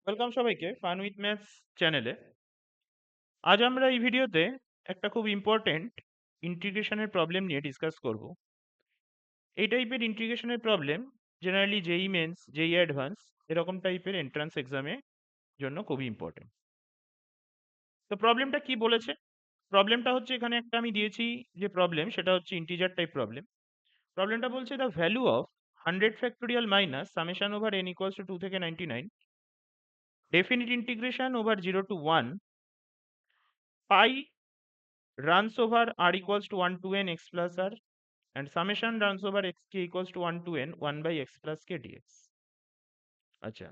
Welcome সবাইকে fun with maths চ্যানেলে। আজ আমরা এই ভিডিওতে একটা খুব ইম্পর্টেন্ট ইন্টিগ্রেশনের প্রবলেম নিয়ে ডিসকাস করব। এই টাইপের ইন্টিগ্রেশনের প্রবলেম জেনারেলি জেই মেন্স, জেই অ্যাডভান্স এরকম টাইপের এন্ট্রান্স এক্সামের জন্য খুবই ইম্পর্টেন্ট। তো প্রবলেমটা কি বলেছে? প্রবলেমটা হচ্ছে এখানে একটা আমি দিয়েছি যে প্রবলেম, সেটা হচ্ছে ইন্টিজার টাইপ প্রবলেম। প্রবলেমটা বলছে the value of 100 factorial minus summation over n equals to 2 থেকে 99 definite integration over 0 to 1 pi runs over r equals to 1 to n x plus r and summation runs over x k equals to 1 to n 1 by x plus k dx। আচ্ছা,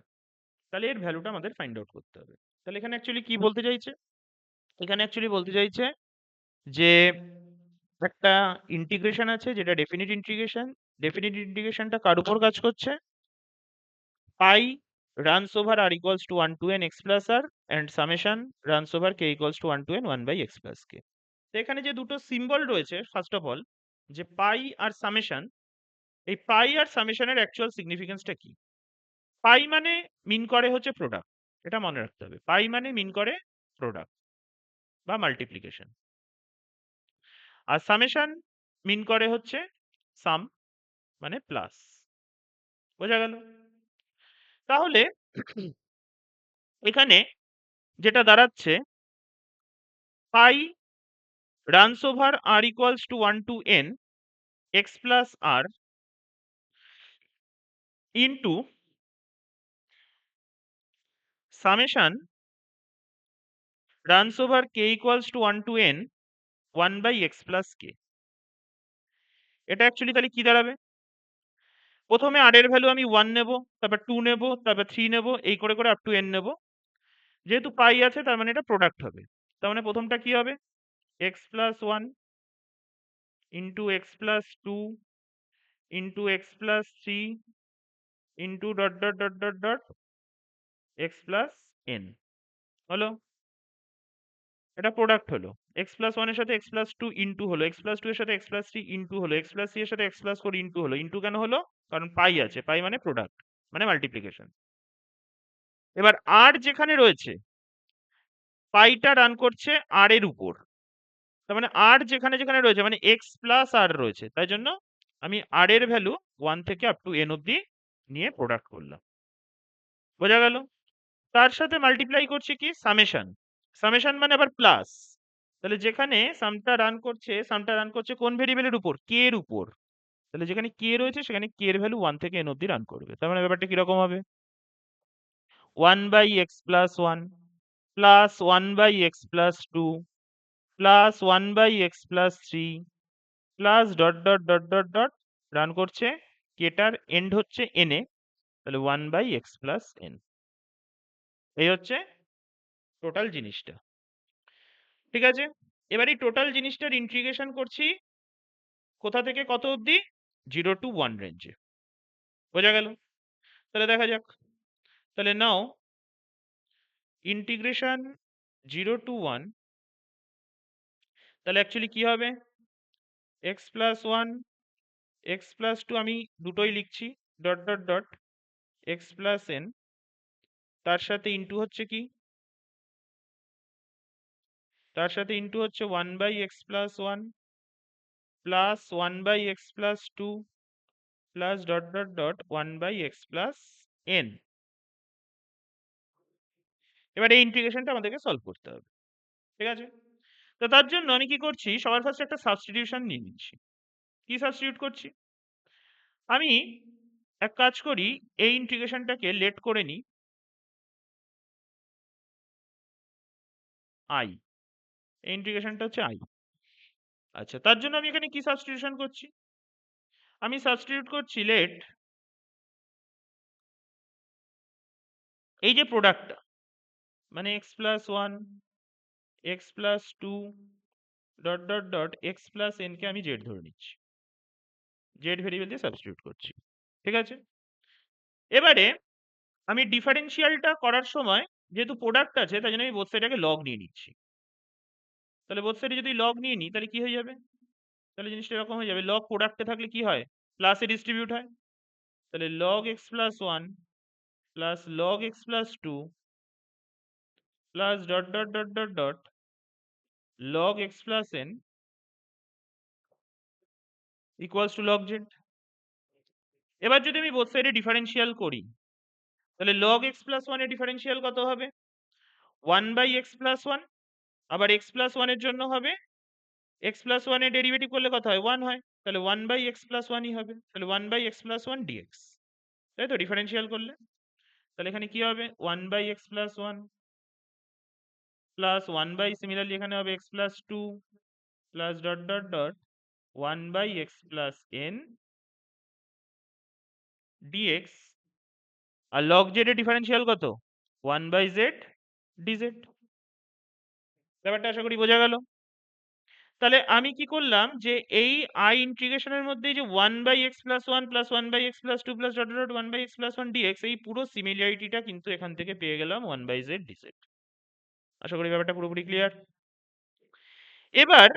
তাহলে এর ভ্যালুটা আমাদের find out করতে হবে। তাহলে এখানে actually কি বলতে চাইছে? এখানে অ্যাকচুয়ালি বলতে চাইছে যে একটা ইন্টিগ্রেশন আছে যেটা ডেফিনিট ইন্টিগ্রেশন। ডেফিনিট ইন্টিগ্রেশনটা কার উপর কাজ করছে? পাই runs over r equals to 1 to n x plus r and summation runs over k equals to 1 to n 1 by x plus k। তো এখানে যে দুটো সিম্বল রয়েছে, ফার্স্ট অফ অল যে পাই আর সামেশন, এই পাই আর সামেশনের অ্যাকচুয়াল সিগনিফিকেন্সটা কি? পাই মানে মিন করে হচ্ছে প্রোডাক্ট, এটা মনে রাখতে হবে। পাই মানে মিন করে প্রোডাক্ট বা মাল্টিপ্লিকেশন, আর সামেশন মিন করে হচ্ছে সাম মানে প্লাস। বোঝা গেল? তাহলে এখানে যেটা দাঁড়াচ্ছে, pi runs over r equals to 1 to n x plus r into summation runs over k equals to 1 to n 1 by x plus k। এটা অ্যাকচুয়ালি তাহলে কি দাঁড়াবে? প্রথমে আর এর ভ্যালু আমি 1 নেব, তারপর 2 নেব, তারপর 3 নেব, এই করে করে আপ টু n নেব। যেহেতু পাই আছে তার মানে এটা প্রোডাক্ট হবে। তার মানে প্রথমটা কি হবে? x plus 1 into x plus 2 into x plus 3 into dot dot dot dot dot x plus n হলো। এটা প্রোডাক্ট হলো। এক্স প্লাস 1 এর সাথে এক্স প্লাস 2 ইন্টু হলো, এক্স প্লাস 2 এর সাথে এক্স প্লাস 3 ইন্টু হলো, এক্স প্লাস 3 এর সাথে এক্স প্লাস 4 ইন্টু হলো। ইন্টু কেন হলো? কারণ পাই আছে, পাই মানে প্রোডাক্ট মানে মাল্টিপ্লিকেশন। এবার আর যেখানে রয়েছে, পাইটা রান করছে আর এর উপর, তার মানে আর যেখানে যেখানে রয়েছে মানে এক্স প্লাস আর রয়েছে, তাই জন্য আমি আর এর ভ্যালু 1 থেকে আপ টু n অব্দি নিয়ে প্রোডাক্ট করলাম। বোঝা গেল? তার সাথে মাল্টিপ্লাই করছি কি সামেশন। সামেশন মানে আবার প্লাস। তাহলে যেখানে সামটা রান করছে কোন ভেরিয়েবলের উপর? কে এর উপর। তাহলে যেখানে কে রয়েছে সেখানে কে এর ভ্যালু 1 থেকে n অব্দি রান করবে। তার মানে ব্যাপারটা কিরকম হবে? 1 by x plus 1 plus 1 by x plus 2 plus 1 by x plus 3 plus dot dot dot dot dot run করছে, কেটার এন্ড হচ্ছে n এ, তাহলে 1 বাই এক্স প্লাস n। এই হচ্ছে টোটাল জিনিসটা। ঠিক আছে? এবার এই টোটাল জিনিসটার ইন্টিগ্রেশন করছি কোথা থেকে কত অবধি? 0 টু 1 রেঞ্জে। বোঝা গেল? তাহলে দেখা যাক। তাহলে নাও ইন্টিগ্রেশন 0 টু 1, তাহলে অ্যাকচুয়ালি কি হবে? x প্লাস 1 এক্স প্লাস 2 আমি দুটোই লিখছি, dot dot dot x plus n, তার সাথে ইন্টু হচ্ছে কি? তার সাথে ইন্টু হচ্ছে 1 by x plus 1 plus 1 by x plus 2 plus dot dot dot 1 by x plus n। এবার এই ইন্টিগ্রেশনটা আমাদেরকে সলভ করতে হবে। ঠিক আছে? তো তার জন্য আমি কি করছি, সবার ফার্স্টে একটা সাবস্টিটিউশন নিয়ে নিচ্ছি। কি সাবস্টিটিউট করছি? আমি এক কাজ করি, এই ইন্টিগ্রেশনটাকে লেট করে নিই i। এই ইন্টিগ্রেশনটা হচ্ছে i। আচ্ছা, তার জন্য আমি এখানে কি সাবস্টিটিউশন করছি? আমি সাবস্টিটিউট করছি লেট এই যে প্রোডাক্টটা মানে x plus 1 x plus 2 dot dot dot x plus n কে আমি জেড ধরে নিচ্ছি, জেড ভেরিয়েবল দিয়ে সাবস্টিটিউট করছি। ঠিক আছে? এবারে আমি ডিফারেন্সিয়ালটা করার সময় যেহেতু প্রোডাক্ট আছে তাই জন্য আমি বোথ সাইডটাকে লগ নিয়ে নিচ্ছি। তাহলে বোথ সাইডে যদি লগ নিয়ে নিই তাহলে কি হয়ে যাবে? তাহলে জিনিসটা এরকম হয়ে যাবে, লগ প্রোডাক্টে থাকলে কি হয়? প্লাসে ডিস্ট্রিবিউট হয়। তাহলে log x plus 1 plus log x plus 2 plus dot dot dot dot dot log x plus n equals two log Z. এবার যদি আমি বোথ সাইডে ডিফারেন্সিয়াল করি, তাহলে লগ এক্স প্লাস 1 এর ডিফারেন্সিয়াল কত হবে? 1/x প্লাস 1, আবার x প্লাস 1 এর জন্য হবে x প্লাস 1 এর ডেরিভেটিভ করলে কত হয়? 1 হয়, তাহলে 1/x প্লাস 1ই হবে, তাহলে 1/x প্লাস 1 dx, তাই তো ডিফারেন্সিয়াল করলে। তাহলে এখানে কি হবে? 1/x প্লাস 1 প্লাস 1 সিমিলারলি এখানে হবে x plus 2 plus dot dot dot 1/x plus n dx, আর লগ জেড এর ডিফারেন্সিয়াল কত? 1/z dz। ব্যাপারটা আশা করি বোঝা গেল। তাহলে আমি কি করলাম, যে এই আই ইন্টিগ্রেশনের মধ্যে যে 1/x plus 1 plus 1/x plus 2 plus dot dot 1/x plus 1 dx, এই পুরো সিমিলারিটিটা কিন্তু এখান থেকে পেয়ে গেলাম 1/z dz। আশা করি ব্যাপারটা পুরোপুরি ক্লিয়ার। এবার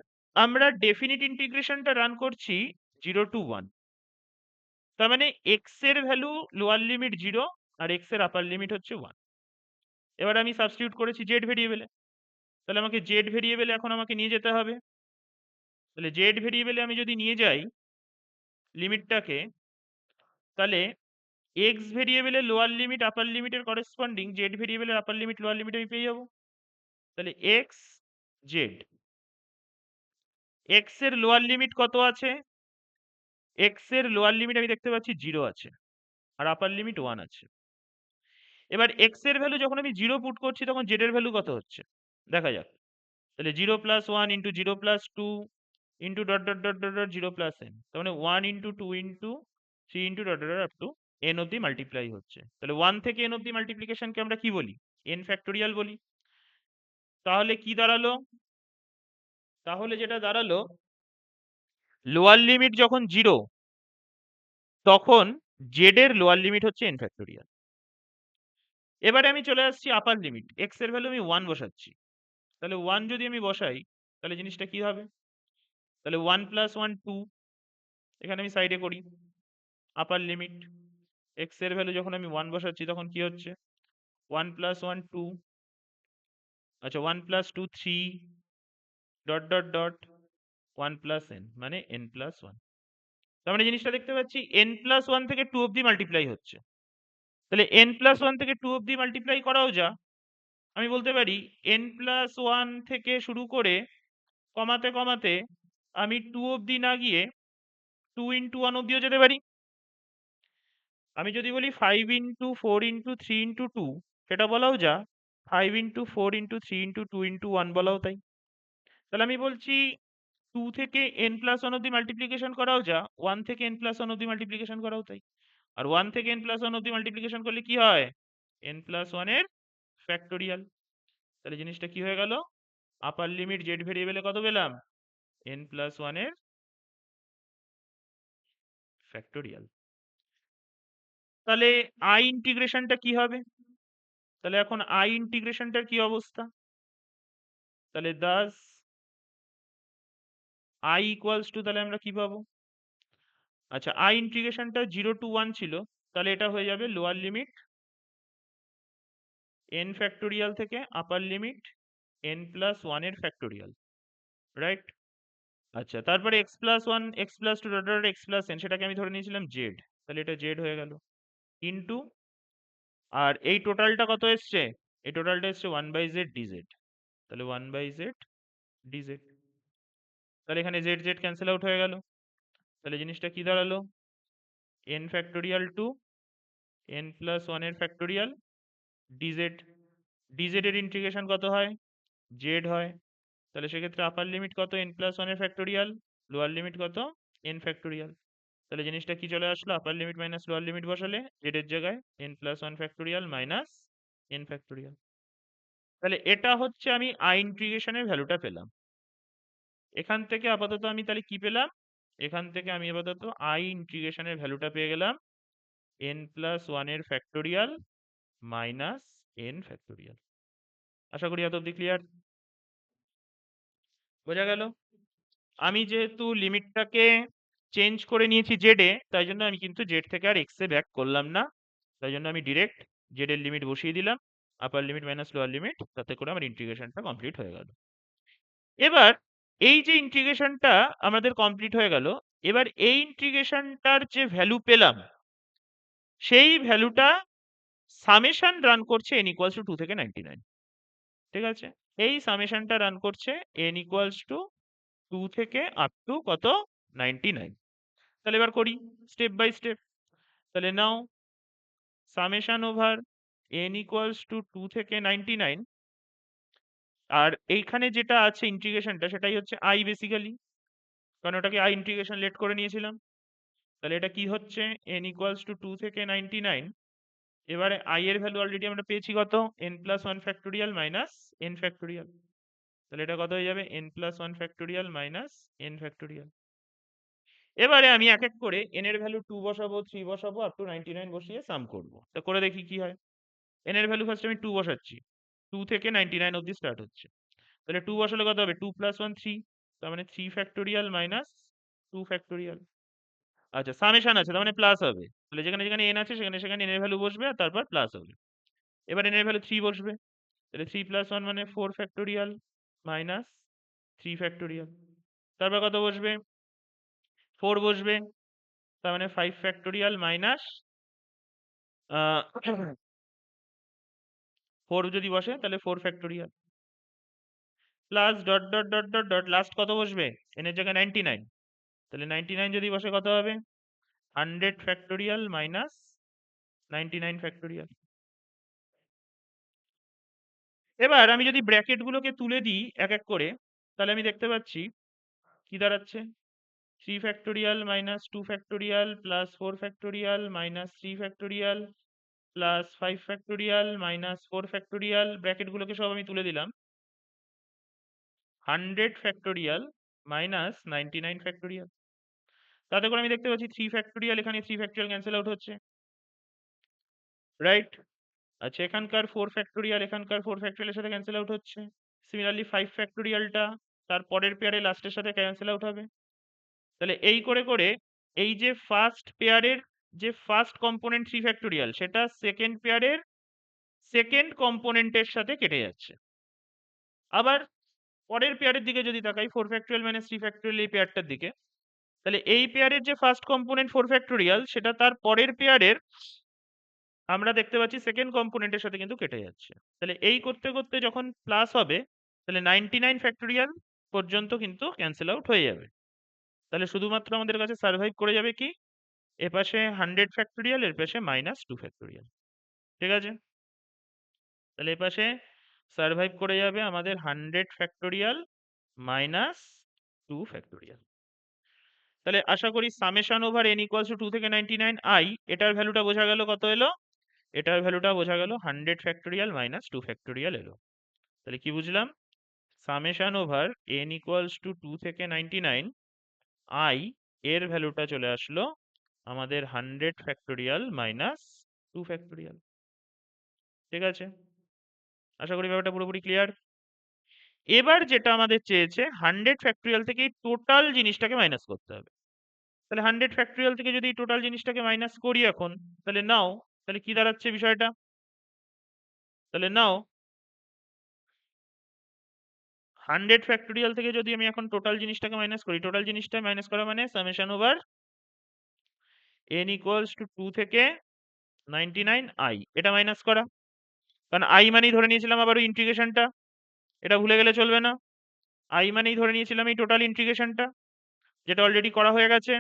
আমরা ডেফিনিট ইন্টিগ্রেশনটা রান করছি 0 to 1, তার মানে x এর ভ্যালু লোয়ার লিমিট 0 আর x এর আপার লিমিট হচ্ছে 1। এবার আমি সাবস্টিটিউট করেছি জেড ভেরিয়েবলে, তাহলে আমাকে জেড ভেরিয়েবলে এখন আমাকে নিয়ে যেতে হবে। তাহলে জেড ভেরিয়েবলে আমি যদি নিয়ে যাই লিমিটটাকে, তাহলে এক্স ভেরিয়েবলের লোয়ার লিমিট আপার লিমিটের করেসপন্ডিং জেড ভেরিয়েবলের আপার লিমিট লোয়ার লিমিট আমি পেয়ে যাবো। তাহলে এক্স জেড, এক্স এর লোয়ার লিমিট কত আছে? এক্স এর লোয়ার লিমিট আমি দেখতে পাচ্ছি 0 আছে, আর আপার লিমিট 1 আছে। এবার এক্স এর ভ্যালু যখন আমি 0 পুট করছি, তখন জেড এর ভ্যালু কত হচ্ছে দেখা যাক। তাহলে 0 plus 1 into 0 plus 2 into dot dot dot dot dot 0 plus n, তার মানে 1 into 2 into 3 into dot dot up to n অব্দি মাল্টিপ্লাই হচ্ছে। তাহলে 1 থেকে n অব্দি মাল্টিপ্লিকেশনকে আমরা কি বলি? n ফ্যাক্টোরিয়াল বলি। তাহলে কি দাঁড়ালো? তাহলে যেটা দাঁড়ালো, লোয়ার লিমিট যখন 0, তখন জেড এর লোয়ার লিমিট হচ্ছে n ফ্যাক্টোরিয়াল। এবারে আমি চলে আসছি আপার লিমিট, x এর ভ্যালু আমি 1 বসাচ্ছি। তাহলে 1 যদি আমি বসাই, তাহলে জিনিসটা কি হবে? তাহলে 1 প্লাস 1 2, এখানে আমি সাইডে করি আপার লিমিট, x এর ভ্যালু যখন আমি 1 বসাচ্ছি তখন কি হচ্ছে? 1 প্লাস 1 2, আচ্ছা 1 plus 2 3 dot dot dot 1 plus n, মানে n প্লাস 1। তার মানে জিনিসটা দেখতে পাচ্ছি n প্লাস 1 থেকে 2 অব্দি মাল্টিপ্লাই হচ্ছে। তাহলে n প্লাস 1 থেকে 2 অব্দি মাল্টিপ্লাই করাও যা, আমি বলতে পারি n প্লাস 1 থেকে শুরু করে কমাতে কমাতে আমি 2 অব্দি না গিয়ে 2 ইন্টু 1 অব্দিও যেতে পারি। আমি যদি বলি 5 ইন্টু 4 ইন্টু 3 ইন্টু 2, সেটা বলাও যা। 5 ইন্টু 4 ইন্টু 3 ইন্টু 2 ইন্টু 1 বলাও তাই। তাহলে আমি বলছি 2 থেকে n প্লাস 1 অব্দি মাল্টিপ্লিকেশন করাও যা, 1 থেকে n প্লাস 1 অব্দি মাল্টিপ্লিকেশন করাও তাই। আর 1 থেকে n প্লাস 1 অব্দি মাল্টিপ্লিকেশন করলে কি হয়? n প্লাস 1 এর ফ্যাক্টোরিয়াল। তাহলে জিনিসটা কি হয়ে গেল? আপার লিমিট জেড ভেরিয়েবলে কত পেলাম? n প্লাস 1 এর ফ্যাক্টোরিয়াল। তাহলে আই ইন্টিগ্রেশনটা কি হবে? তাহলে এখন আই ইন্টিগ্রেশনটার কি অবস্থা? তাহলে দাস আই ইকুয়ালস টু, তাহলে আমরা কি পাবো? আচ্ছা, আই ইন্টিগ্রেশনটা 0 to 1 ছিল, তাহলে এটা হয়ে যাবে লোয়ার লিমিট n ফ্যাক্টোরিয়াল থেকে আপার লিমিট n প্লাস 1 এর ফ্যাক্টোরিয়াল, রাইট? আচ্ছা, তারপরে x plus 1 x plus 2 dot dot x plus n, সেটাকে আমি ধরে নিয়েছিলাম জেড, তাহলে এটা জেড হয়ে গেল ইন্টু, আর এই টোটালটা কত এসছে? এই টোটালটা এসছে 1/z dz, তাহলে 1/z dz। তাহলে এখানে z z ক্যান্সেল আউট হয়ে গেল, তাহলে জিনিসটা কি দাঁড়ালো? n factorial to n plus 1 এর ফ্যাক্টোরিয়াল dz। dz এর ইন্টিগ্রেশন কত হয়? z হয়। তাহলে সেক্ষেত্রে আপার লিমিট কত? n প্লাস 1 এর ফ্যাক্টোরিয়াল, লোয়ার লিমিট কত? n factorial. তাহলে জিনিসটা কি চলে আসলো? Upper limit minus lower limit বসালে z এর জায়গায় n plus 1 factorial minus n factorial. তাহলে এটা হচ্ছে আমি আই ইন্টিগ্রেশনের ভ্যালুটা পেলাম। এখান থেকে আপাতত আমি তাহলে কি পেলাম? এখান থেকে আমি আপাতত আই ইন্টিগ্রেশনের ভ্যালুটা পেয়ে গেলাম n প্লাস 1 এর ফ্যাক্টোরিয়াল মাইনাস n ফ্যাক্টোরিয়াল। আশা করি এত অব্দি ক্লিয়ার, বোঝা গেল? আমি যেহেতু লিমিটটাকে চেঞ্জ করে নিয়েছি জেড এ, তাই জন্য আমি কিন্তু জেড থেকে আর এক্স এ ব্যাক করলাম না, তাই জন্য আমি ডিরেক্ট জেড এর লিমিট বসিয়ে দিলাম, আপার লিমিট মাইনাস লোয়ার লিমিট, তাতে করে আমার ইন্টিগ্রেশনটা কমপ্লিট হয়ে গেল। এবার এই যে ইন্টিগ্রেশনটা আমাদের কমপ্লিট হয়ে গেল, এবার এই ইন্টিগ্রেশনটার যে ভ্যালু পেলাম, সেই ভ্যালুটা সামেশন রান করছে n ইকুয়ালস টু 2 থেকে 99। ঠিক আছে, এই সামেশনটা রান করছে n ইকুয়ালস টু 2 থেকে আপ টু কত, 99। তাহলে এবার করি স্টেপ বাই স্টেপ। তাহলে now summation over n equals to 2 থেকে 99, আর এইখানে যেটা আছে ইন্টিগ্রেশনটা সেটাই হচ্ছে i বেসিক্যালি, কারণ ওটাকে i ইন্টিগ্রেশন লেট করে নিয়েছিলাম। তাহলে এটা কি হচ্ছে, n ইকুয়ালস টু 2 থেকে 99। এবারে i এর ভ্যালু অলরেডি আমরা পেয়েছি কত, n plus 1 factorial minus n factorial. তাহলে এটা কত হয়ে যাবে, n plus 1 factorial minus n factorial. এবারে আমি এক এক করে n এর ভ্যালু 2 বসাবো, 3 বসাবো, আপ টু 99 বসিয়ে সাম করব। তো করে দেখি কি হয়। n এর ভ্যালু ফার্স্ট আমি 2 বসাচ্ছি, 2 থেকে 99 অবধি স্টার্ট হচ্ছে। তাহলে 2 বসালে কত হবে, 2 প্লাস 1 3, তার মানে 3 ফ্যাক্টোরিয়াল মাইনাস 2 ফ্যাক্টোরিয়াল। আচ্ছা সামেশন আছে, তার মানে প্লাস হবে। তাহলে যেখানে যেখানে n আছে সেখানে সেখানে n এর ভ্যালু বসবে আর তারপর প্লাস হবে। এবার n এর ভ্যালু 3 বসবে, তাহলে 3 প্লাস 1 মানে 4 ফ্যাক্টোরিয়াল মাইনাস 3 ফ্যাক্টোরিয়াল। তারপর কত বসবে, 4 বসবে, তার মানে 5 ফ্যাক্টোরিয়াল মাইনাস 4 যদি বসে তাহলে 4 factorial plus dot dot dot dot dot last কত বসবে, n এর জায়গায় 99, তাহলে 99 যদি বসে কত হবে, 100 ফ্যাক্টোরিয়াল মাইনাস 99 ফ্যাক্টোরিয়াল। এবার আমি যদি ব্র্যাকেট গুলোকে তুলে দিই এক এক করে, তাহলে আমি দেখতে পাচ্ছি কি দাঁড়াচ্ছে, 3 factorial minus 2 factorial plus 4 factorial minus 3 factorial plus 5 factorial minus 4 factorial. Bracket গুলোকে সব আমি তুলে দিলাম, 100 ফ্যাক্টোরিয়াল মাইনাস 99 ফ্যাক্টোরিয়াল। তাতে করে আমি দেখতে পাচ্ছি 3 ফ্যাক্টোরিয়াল, এখানে 3 ফ্যাক্টোরিয়াল ক্যান্সেল আউট হচ্ছে, রাইট? আচ্ছা এখানকার 4 ফ্যাক্টোরিয়াল এখানকার 4 ফ্যাক্টোরিয়ালের সাথে ক্যান্সেল আউট হচ্ছে। সিমিলারলি 5 ফ্যাক্টোরিয়ালটা তার পরের পেয়ারে লাস্টের সাথে ক্যান্সেল আউট হবে। তাহলে এই করে করে এই যে ফার্স্ট পেয়ারের যে ফার্স্ট কম্পোনেন্ট 3 ফ্যাক্টোরিয়াল, সেটা সেকেন্ড পেয়ারের সেকেন্ড কম্পোনেন্টের সাথে কেটে যাচ্ছে। আবার পরের পেয়ারের দিকে যদি তাকাই, 4 ফ্যাক্টোরিয়াল মাইনাস 3 ফ্যাক্টোরিয়াল এই পেয়ারটার দিকে, তাহলে এই পেয়ারের যে ফার্স্ট কম্পোনেন্ট 4 ফ্যাক্টোরিয়াল, সেটা তার পরের পেয়ারের আমরা দেখতে পাচ্ছি সেকেন্ড কম্পোনেন্টের সাথে কিন্তু কেটে যাচ্ছে। তাহলে এই করতে করতে যখন প্লাস হবে, তাহলে 99 ফ্যাক্টোরিয়াল পর্যন্ত কিন্তু ক্যান্সেল আউট হয়ে যাবে। তাহলে শুধুমাত্র আমাদের কাছে সার্ভাইভ করে যাবে কি, এপাশে 100 ফ্যাক্টোরিয়াল, এর পাশে মাইনাস 2 ফ্যাক্টোরিয়াল। ঠিক আছে, তাহলে এপাশে সার্ভাইভ করে যাবে আমাদের 100 ফ্যাক্টোরিয়াল মাইনাস 2 ফ্যাক্টোরিয়াল। তাহলে আশা করি summation over n equals to 2 থেকে 99 i, এটার ভ্যালুটা বোঝা গেল কত এলো, এটার ভ্যালুটা বোঝা গেল 100 ফ্যাক্টোরিয়াল মাইনাস 2 ফ্যাক্টোরিয়াল এলো। তাহলে কি বুঝলাম, summation over n equals to 2 থেকে 99 i এর ভ্যালুটা চলে আসলো আমাদের 100 ফ্যাক্টোরিয়াল মাইনাস 2 ফ্যাক্টোরিয়াল। ঠিক আছে, আশা করি ব্যাপারটা পুরোপুরি ক্লিয়ার। এবার যেটা আমাদের চেয়েছে 100 ফ্যাক্টোরিয়াল থেকে টোটাল জিনিসটাকে মাইনাস করতে হবে। তাহলে 100 ফ্যাক্টোরিয়াল থেকে যদি টোটাল জিনিসটাকে মাইনাস করি এখন, তাহলে নাও, তাহলে কি দাঁড়াচ্ছে বিষয়টা, তাহলে নাও 100 ফ্যাক্টোরিয়াল থেকে যদি আমি এখন টোটাল জিনিসটাকে মাইনাস করি, টোটাল জিনিসটা মাইনাস করা মানে summation over n equals to 2 থেকে 99 i, এটা মাইনাস করা। কারণ i মানেই ধরে নিয়েছিলাম আবারও ইন্টিগ্রেশনটা, এটা ভুলে গেলে চলবে না। i মানেই ধরে নিয়েছিলাম এই টোটাল ইন্টিগ্রেশনটা, যেটা অলরেডি করা হয়ে গেছে।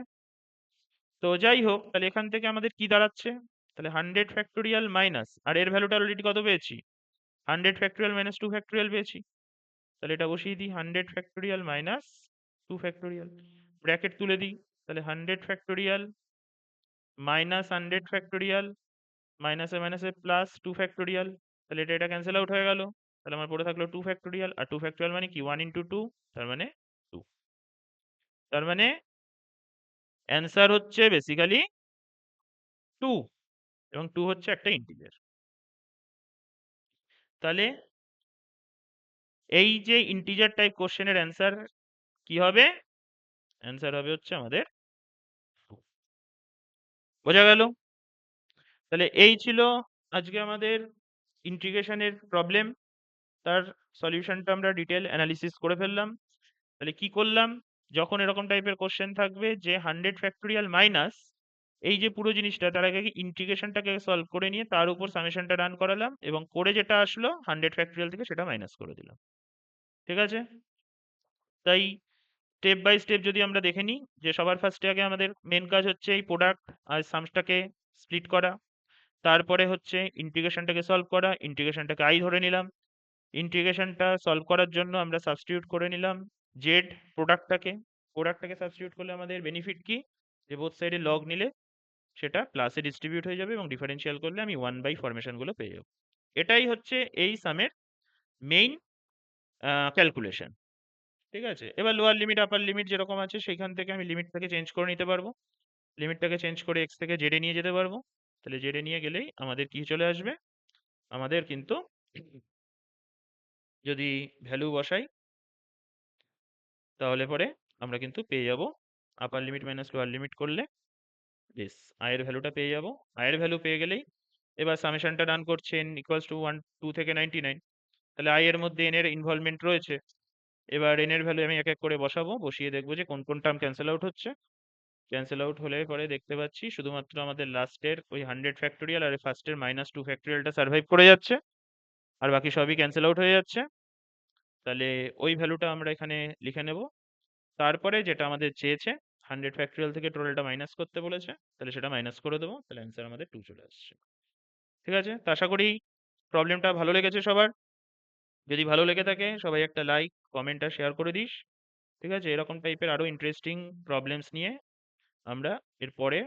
তো যাই হোক, তাহলে এখান থেকে আমাদের কি দাঁড়াচ্ছে, তাহলে 100 ফ্যাক্টোরিয়াল মাইনাস, আর এর ভ্যালুটা অলরেডি কত পেয়েছি, 100 ফ্যাক্টোরিয়াল মাইনাস 2 ফ্যাক্টোরিয়াল পেয়েছি। তাহলে এটা বসিয়ে দিই, 100 ফ্যাক্টোরিয়াল মাইনাস 2 ফ্যাক্টোরিয়াল, ব্র্যাকেট তুলে দিই। তাহলে 100 ফ্যাক্টোরিয়াল মাইনাস 100 ফ্যাক্টোরিয়াল, মাইনাসে মাইনাসে প্লাস 2 ফ্যাক্টোরিয়াল, তাহলে এটা এটা ক্যান্সেল আউট হয়ে গেল। তাহলে আমার পড়ে থাকলো 2 ফ্যাক্টোরিয়াল, আর 2 ফ্যাক্টোরিয়াল মানে কি, 1 ইন্টু 2, তার মানে 2। তার মানে অ্যান্সার হচ্ছে বেসিক্যালি 2, এবং 2 হচ্ছে একটা ইন্টিজার। তাহলে এই যে ইন্টিজার টাইপ কোশ্চেনের অ্যান্সার কি হবে, অ্যান্সার হবে হচ্ছে আমাদের 2। বোঝা গেল? তাহলে এই ছিল আজকে আমাদের ইন্টিগ্রেশনের প্রবলেম, তার সলিউশনটা আমরা ডিটেল অ্যানালিসিস করে ফেললাম। তাহলে কি করলাম, যখন এরকম টাইপের কোশ্চেন থাকবে যে 100 ফ্যাক্টোরিয়াল মাইনাস এই যে পুরো জিনিসটা, তার আগে ইন্টিগ্রেশনটাকে সলভ করে নিয়ে তার উপর সামেশনটা রান করালাম এবং করে যেটা আসলো 100 ফ্যাক্টোরিয়াল থেকে সেটা মাইনাস করে দিলাম। ঠিক আছে? তাই স্টেপ বাই স্টেপ যদি আমরা দেখে নিই, যে সবার ফার্স্টে আগে আমাদের মেন কাজ হচ্ছে এই প্রোডাক্ট আর সামসটাকে স্প্লিট করা। তারপরে হচ্ছে ইন্টিগ্রেশনটাকে সলভ করা, ইন্টিগ্রেশনটাকে আই ধরে নিলাম। ইন্টিগ্রেশনটা সলভ করার জন্য আমরা সাবস্টিটিউট করে নিলাম জেড প্রোডাক্টটাকে। প্রোডাক্টটাকে সাবস্টিটিউট করলে আমাদের বেনিফিট কি, যে বোথ সাইডে লগ নিলে সেটা প্লাসে ডিস্ট্রিবিউট হয়ে যাবে এবং ডিফারেন্সিয়াল করলে আমি 1/, ফরমেশনগুলো পেয়ে যাবো। এটাই হচ্ছে এই সামের মেইন ক্যালকুলেশন। ঠিক আছে? এবার লোয়ার লিমিট আপার লিমিট যেরকম আছে সেইখান থেকে আমি লিমিটটাকে চেঞ্জ করে নিতে পারবো। লিমিটটাকে চেঞ্জ করে এক্স থেকে জেডে নিয়ে যেতে পারবো। তাহলে জেডে নিয়ে গেলেই আমাদের কি চলে আসবে, আমাদের কিন্তু যদি ভ্যালু বসাই তাহলে পরে আমরা কিন্তু পেয়ে যাব আপার লিমিট মাইনাস লোয়ার লিমিট করলে বেশ আয়ের ভ্যালুটা পেয়ে যাব। আয়ের ভ্যালু পেয়ে গেলেই এবার সামেশনটা রান করছে n ইকুয়ালস টু 1 2 থেকে 99। তাহলে আই এর মধ্যে n এর ইনভলভমেন্ট রয়েছে। এবার n এর ভ্যালু আমি এক এক করে বসাবো, বসিয়ে দেখবো যে কোন কোন টার্ম ক্যান্সেল আউট হচ্ছে। ক্যান্সেল আউট হলে পরে দেখতে পাচ্ছি শুধুমাত্র আমাদের লাস্টের ওই 100 ফ্যাক্টোরিয়াল আর ফার্স্টের -2 ফ্যাক্টোরিয়ালটা সার্ভাইভ করে যাচ্ছে, আর বাকি সবই ক্যান্সেল আউট হয়ে যাচ্ছে। তাহলে ওই ভ্যালুটা আমরা এখানে লিখে নেব। তারপরে যেটা আমাদের চেয়েছে 100 ফ্যাক্টোরিয়াল থেকে টোটালটা মাইনাস করতে বলেছে, তাহলে সেটা মাইনাস করে দেবো। তাহলে অ্যান্সার আমাদের 2 চলে আসছে। ঠিক আছে? তো আশা করি প্রবলেমটা ভালো লেগেছে সবার। যদি ভালো লেগে থাকে সবাই একটা লাইক কমেন্ট আর শেয়ার করে দিস। ঠিক আছে? এরকম টাইপের আরো ইন্টারেস্টিং প্রবলেমস নিয়ে আমরা এরপরে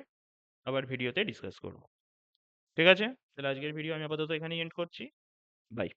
আবার ভিডিওতে ডিসকাস করব। ঠিক আছে? তাহলে আজকের ভিডিও আমি আপাতত এখানেই এন্ড করছি। বাই।